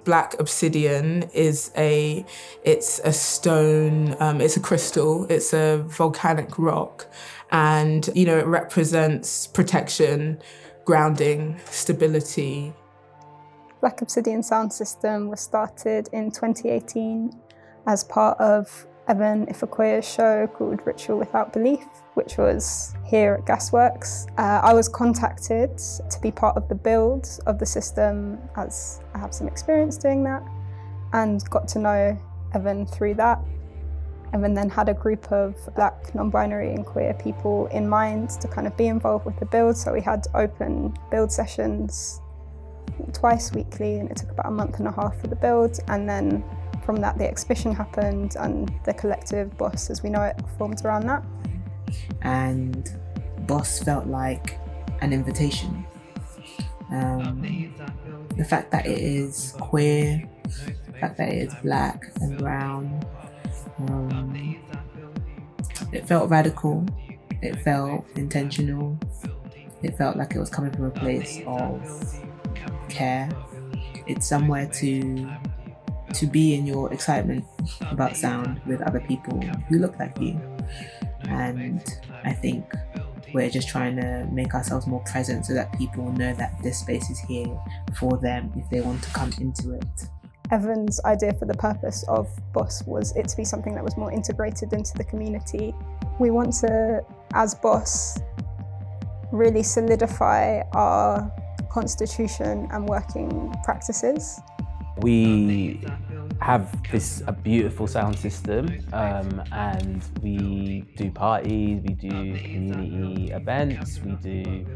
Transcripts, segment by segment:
black obsidian it's a stone, it's a crystal, it's a volcanic rock, and it represents protection, grounding, stability. Black Obsidian Sound System was started in 2018 as part of Evan Ifakoya's show called Ritual Without Belief, which was here at Gasworks. I was contacted to be part of the build of the system, as I have some experience doing that, and got to know Evan through that. Evan then had a group of black, non-binary and queer people in mind to kind of be involved with the build, so we had open build sessions twice weekly, and it took about a month and a half for the build, and then from that the exhibition happened and the collective B.O.S., as we know it, formed around that. And B.O.S. felt like an invitation. The fact that it is queer, the fact that it is black and brown, it felt radical, it felt intentional, it felt like it was coming from a place of care. It's somewhere to be in your excitement about sound with other people who look like you. And I think we're just trying to make ourselves more present so that people know that this space is here for them if they want to come into it. Evan's idea for the purpose of B.O.S. was it to be something that was more integrated into the community. We want to, as B.O.S., really solidify our constitution and working practices. We have a beautiful sound system, and we do parties, we do community events, we do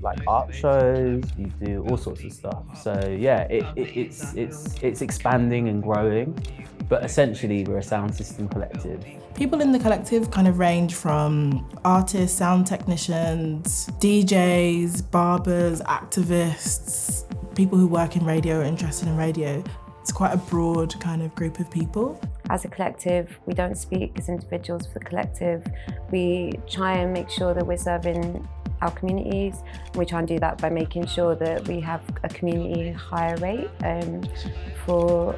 like art shows, we do all sorts of stuff. So yeah, it's expanding and growing, but essentially we're a sound system collective. People in the collective kind of range from artists, sound technicians, DJs, barbers, activists, people who work in radio or interested in radio. It's quite a broad kind of group of people. As a collective, we don't speak as individuals for the collective. We try and make sure that we're serving our communities. We try and do that by making sure that we have a community hire rate for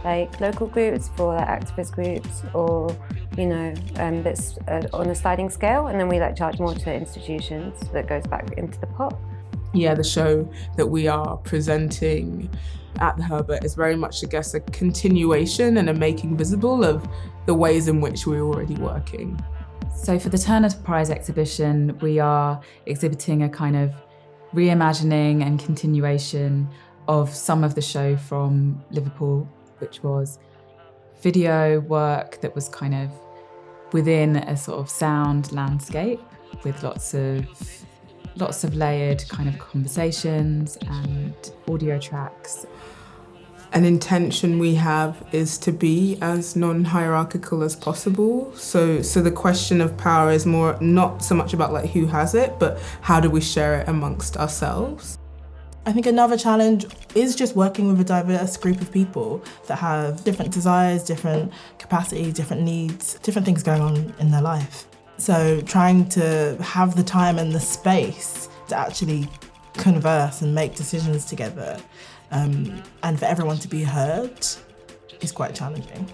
like local groups, for like activist groups, or that's on a sliding scale, and then we charge more to institutions that goes back into the pot. Yeah, the show that we are presenting at the Herbert is very much, I guess, a continuation and a making visible of the ways in which we're already working. So for the Turner Prize exhibition, we are exhibiting a kind of reimagining and continuation of some of the show from Liverpool, which was video work that was kind of within a sort of sound landscape with lots of layered kind of conversations and audio tracks. An intention we have is to be as non-hierarchical as possible. So the question of power is more not so much about who has it, but how do we share it amongst ourselves? I think another challenge is just working with a diverse group of people that have different desires, different capacities, different needs, different things going on in their life. So trying to have the time and the space to actually converse and make decisions together, and for everyone to be heard is quite challenging.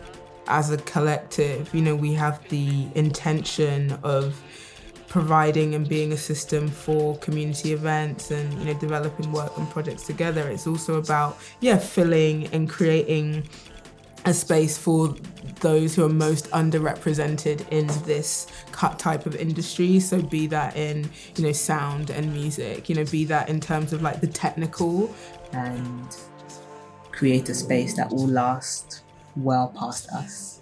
As a collective, we have the intention of providing and being a system for community events and developing work and projects together. It's also about filling and creating a space for those who are most underrepresented in this type of industry. So be that in sound and music, be that in terms of the technical, and create a space that will last well past us.